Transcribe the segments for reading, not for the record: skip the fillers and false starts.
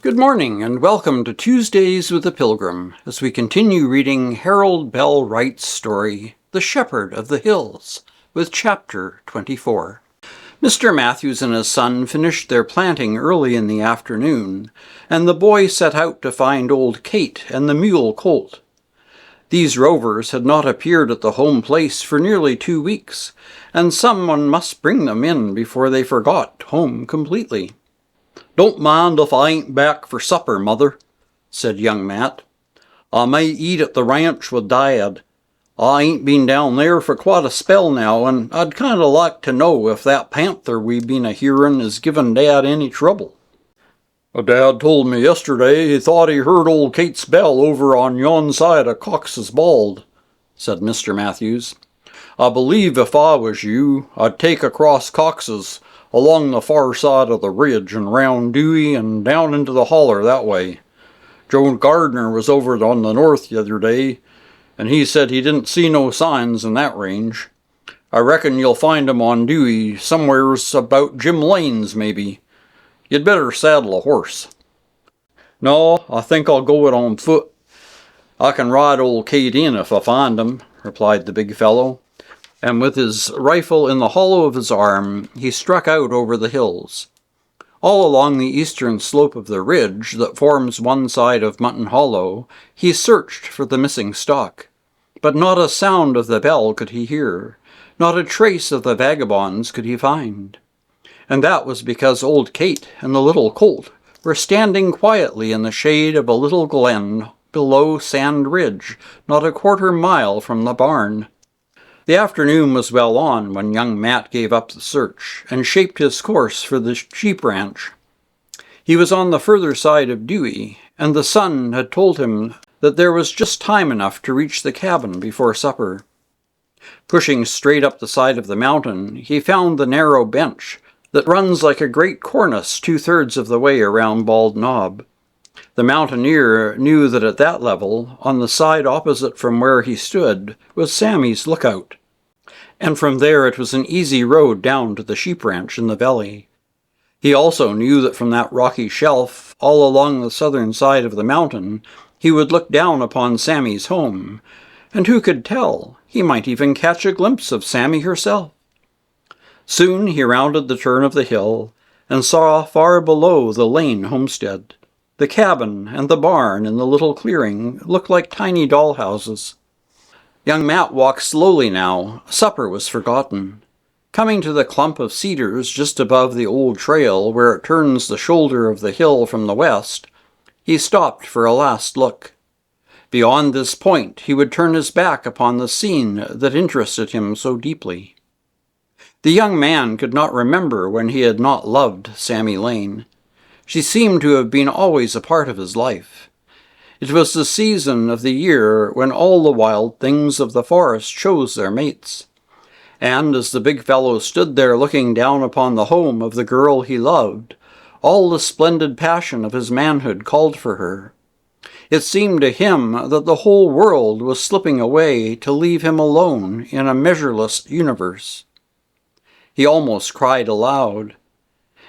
Good morning, and welcome to Tuesdays with the Pilgrim, as we continue reading Harold Bell Wright's story, The Shepherd of the Hills, with Chapter 24. Mr. Matthews and his son finished their planting early in the afternoon, and the boy set out to find old Kate and the mule Colt. These rovers had not appeared at the home place for nearly 2 weeks, and someone must bring them in before they forgot home completely. "Don't mind if I ain't back for supper, Mother," said young Matt. "I may eat at the ranch with Dad. I ain't been down there for quite a spell now, and I'd kind of like to know if that panther we been a-hearin' is giving Dad any trouble. Dad told me yesterday he thought he heard old Kate's bell over on yon side of Cox's Bald," said Mr. Matthews. "I believe if I was you, I'd take across Cox's, along the far side of the ridge and round Dewey and down into the holler that way. Joe Gardner was over on the north the other day, and he said he didn't see no signs in that range. I reckon you'll find 'em on Dewey, somewheres about Jim Lane's, maybe. You'd better saddle a horse." "No, I think I'll go it on foot. I can ride old Kate in if I find 'em," replied the big fellow, and with his rifle in the hollow of his arm, he struck out over the hills. All along the eastern slope of the ridge that forms one side of Mutton Hollow, he searched for the missing stock, but not a sound of the bell could he hear, not a trace of the vagabonds could he find. And that was because old Kate and the little Colt were standing quietly in the shade of a little glen below Sand Ridge, not a quarter-mile from the barn. The afternoon was well on when young Matt gave up the search and shaped his course for the sheep ranch. He was on the further side of Dewey, and the sun had told him that there was just time enough to reach the cabin before supper. Pushing straight up the side of the mountain, he found the narrow bench that runs like a great cornice 2/3 of the way around Bald Knob. The mountaineer knew that at that level, on the side opposite from where he stood, was Sammy's lookout, and from there it was an easy road down to the sheep ranch in the valley. He also knew that from that rocky shelf, all along the southern side of the mountain, he would look down upon Sammy's home, and who could tell, he might even catch a glimpse of Sammy herself. Soon he rounded the turn of the hill, and saw far below the Lane homestead. The cabin and the barn in the little clearing looked like tiny doll-houses. Young Matt walked slowly now. Supper was forgotten. Coming to the clump of cedars just above the old trail where it turns the shoulder of the hill from the west, he stopped for a last look. Beyond this point he would turn his back upon the scene that interested him so deeply. The young man could not remember when he had not loved Sammy Lane. She seemed to have been always a part of his life. It was the season of the year when all the wild things of the forest chose their mates. And as the big fellow stood there looking down upon the home of the girl he loved, all the splendid passion of his manhood called for her. It seemed to him that the whole world was slipping away to leave him alone in a measureless universe. He almost cried aloud.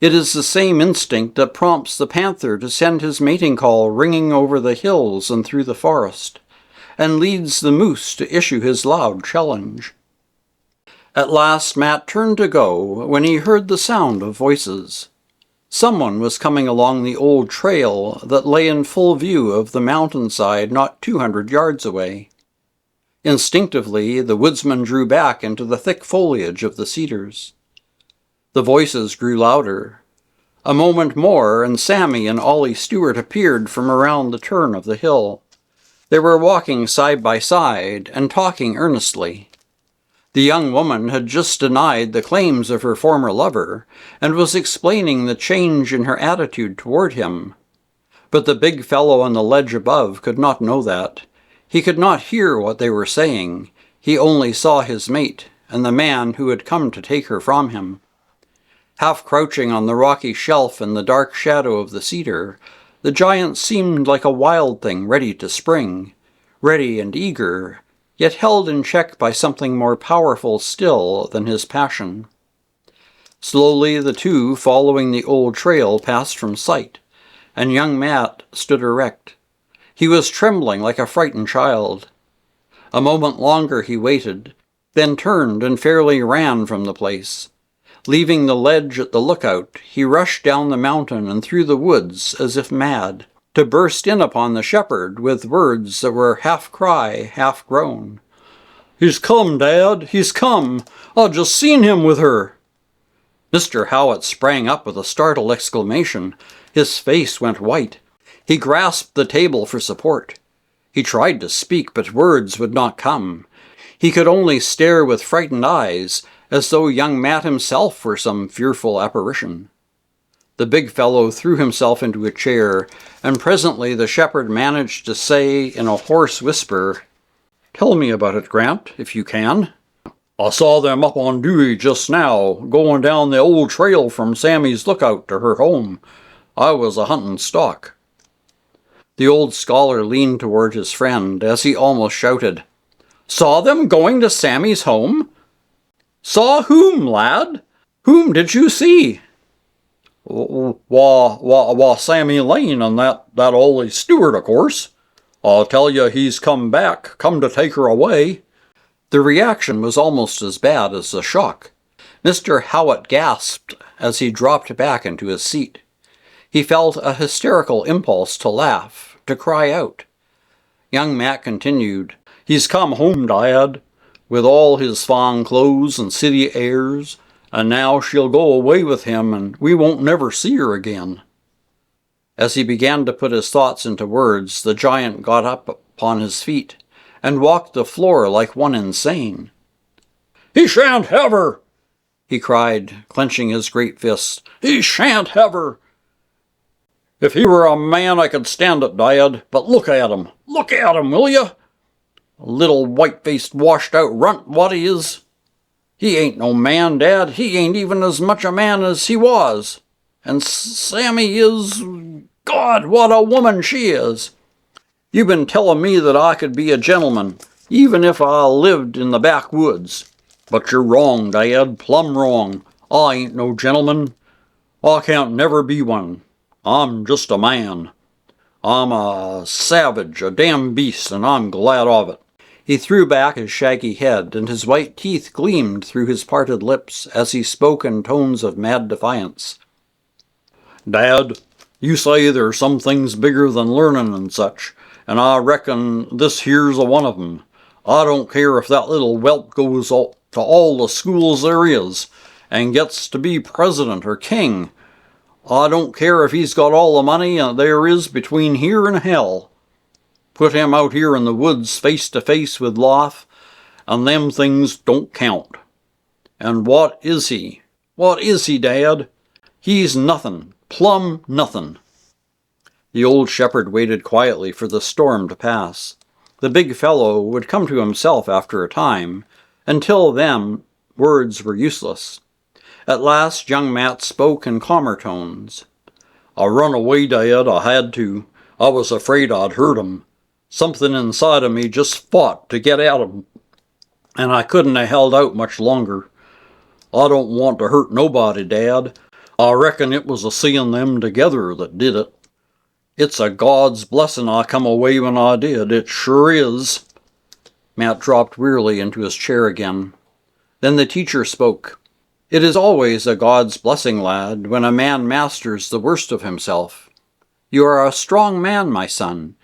It is the same instinct that prompts the panther to send his mating call ringing over the hills and through the forest, and leads the moose to issue his loud challenge. At last Matt turned to go when he heard the sound of voices. Someone was coming along the old trail that lay in full view of the mountainside not 200 yards away. Instinctively, the woodsman drew back into the thick foliage of the cedars. The voices grew louder. A moment more, and Sammy and Ollie Stewart appeared from around the turn of the hill. They were walking side by side and talking earnestly. The young woman had just denied the claims of her former lover, and was explaining the change in her attitude toward him. But the big fellow on the ledge above could not know that. He could not hear what they were saying. He only saw his mate, and the man who had come to take her from him. Half crouching on the rocky shelf in the dark shadow of the cedar, the giant seemed like a wild thing ready to spring, ready and eager, yet held in check by something more powerful still than his passion. Slowly the two, following the old trail, passed from sight, and young Matt stood erect. He was trembling like a frightened child. A moment longer he waited, then turned and fairly ran from the place. Leaving the ledge at the lookout, he rushed down the mountain and through the woods as if mad, to burst in upon the shepherd with words that were half cry, half groan. "He's come, Dad, he's come! I just seen him with her!" Mr. Howitt sprang up with a startled exclamation. His face went white. He grasped the table for support. He tried to speak, but words would not come. He could only stare with frightened eyes, as though young Matt himself were some fearful apparition. The big fellow threw himself into a chair, and presently the shepherd managed to say in a hoarse whisper, "Tell me about it, Grant, if you can." "I saw them up on Dewey just now, going down the old trail from Sammy's lookout to her home. I was a hunting stock." The old scholar leaned toward his friend as he almost shouted, "Saw them going to Sammy's home? Saw whom, lad? Whom did you see?" Wah, Sammy Lane and that Ollie Stewart, of course. I'll tell you, he's come back, come to take her away." The reaction was almost as bad as the shock. Mr. Howitt gasped as he dropped back into his seat. He felt a hysterical impulse to laugh, to cry out. Young Matt continued, "He's come home, Dad, with all his fine clothes and city airs, and now she'll go away with him, and we won't never see her again." As he began to put his thoughts into words, the giant got up upon his feet and walked the floor like one insane. "He shan't have her!" he cried, clenching his great fists. "He shan't have her! If he were a man I could stand it, Dad, but look at him! Look at him, will you? A little white-faced, washed-out runt, what he is. He ain't no man, Dad. He ain't even as much a man as he was. And Sammy is... God, what a woman she is! You've been telling me that I could be a gentleman, even if I lived in the backwoods. But you're wrong, Dad, plumb wrong. I ain't no gentleman. I can't never be one. I'm just a man. I'm a savage, a damn beast, and I'm glad of it." He threw back his shaggy head, and his white teeth gleamed through his parted lips as he spoke in tones of mad defiance. "Dad, you say there's some things bigger than learning and such, and I reckon this here's a one of 'em. I don't care if that little whelp goes to all the schools there is, and gets to be president or king. I don't care if he's got all the money there is between here and hell. Put him out here in the woods face to face with life, and them things don't count. And what is he? What is he, Dad? He's nothing, plumb nothing." The old shepherd waited quietly for the storm to pass. The big fellow would come to himself after a time. Until then, words were useless. At last young Matt spoke in calmer tones. "I run away, Dad, I had to. I was afraid I'd hurt him. Something inside of me just fought to get at him, and I couldn't have held out much longer. I don't want to hurt nobody, Dad. I reckon it was a seeing them together that did it. It's a God's blessing I come away when I did, it sure is." Matt dropped wearily into his chair again. Then the teacher spoke. "It is always a God's blessing, lad, when a man masters the worst of himself. You are a strong man, my son.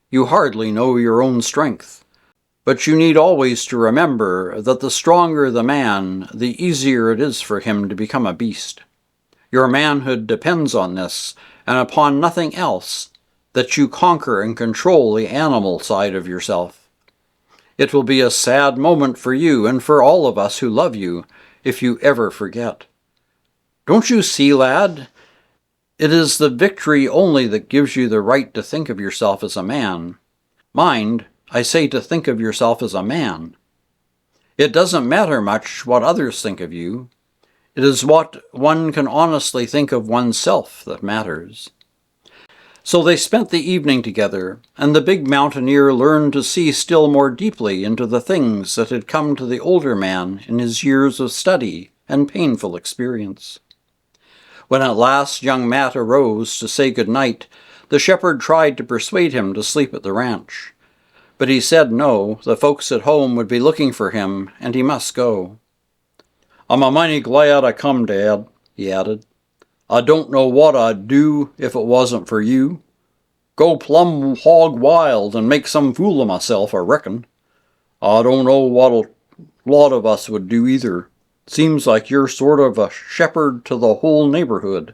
You hardly know your own strength. But you need always to remember that the stronger the man, the easier it is for him to become a beast. Your manhood depends on this, and upon nothing else, that you conquer and control the animal side of yourself. It will be a sad moment for you and for all of us who love you, if you ever forget. Don't you see, lad? It is the victory only that gives you the right to think of yourself as a man. Mind, I say to think of yourself as a man. It doesn't matter much what others think of you. It is what one can honestly think of oneself that matters." So they spent the evening together, and the big mountaineer learned to see still more deeply into the things that had come to the older man in his years of study and painful experience. When at last young Matt arose to say good night, the shepherd tried to persuade him to sleep at the ranch. But he said no, the folks at home would be looking for him, and he must go. "I'm a mighty glad I come, Dad," he added. "I don't know what I'd do if it wasn't for you. Go plumb hog wild and make some fool of myself, I reckon. I don't know what a lot of us would do either. Seems like you're sort of a shepherd to the whole neighborhood.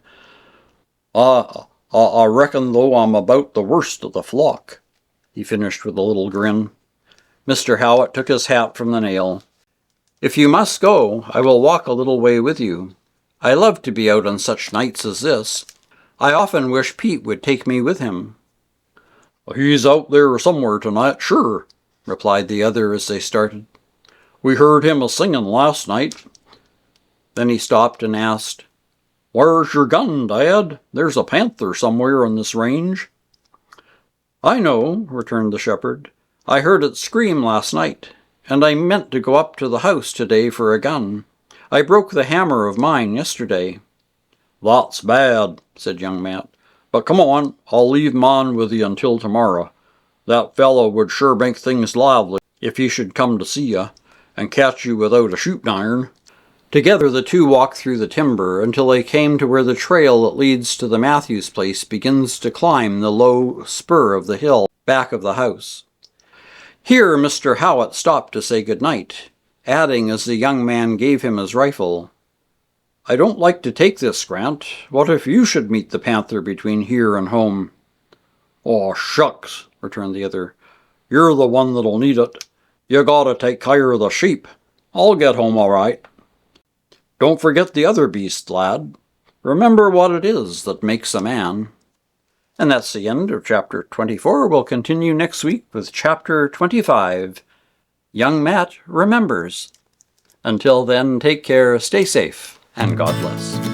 I reckon, though, I'm about the worst of the flock," he finished with a little grin. Mr. Howitt took his hat from the nail. "If you must go, I will walk a little way with you. I love to be out on such nights as this. I often wish Pete would take me with him." "He's out there somewhere tonight, sure," replied the other as they started. "We heard him a-singing last night." Then he stopped and asked, "Where's your gun, Dad? There's a panther somewhere on this range." "I know," returned the shepherd. "I heard it scream last night, and I meant to go up to the house today for a gun. I broke the hammer of mine yesterday." "That's bad," said young Matt. "But come on, I'll leave mine with you until tomorrow. That fellow would sure make things lively if he should come to see you, and catch you without a shooting iron." Together the two walked through the timber until they came to where the trail that leads to the Matthews place begins to climb the low spur of the hill back of the house. Here Mr. Howitt stopped to say good night, adding as the young man gave him his rifle, "I don't like to take this, Grant. What if you should meet the panther between here and home?" "Aw, shucks," returned the other. "You're the one that'll need it. You gotta take care of the sheep. I'll get home all right." "Don't forget the other beast, lad. Remember what it is that makes a man." And that's the end of Chapter 24. We'll continue next week with Chapter 25, Young Matt Remembers. Until then, take care, stay safe, and God bless.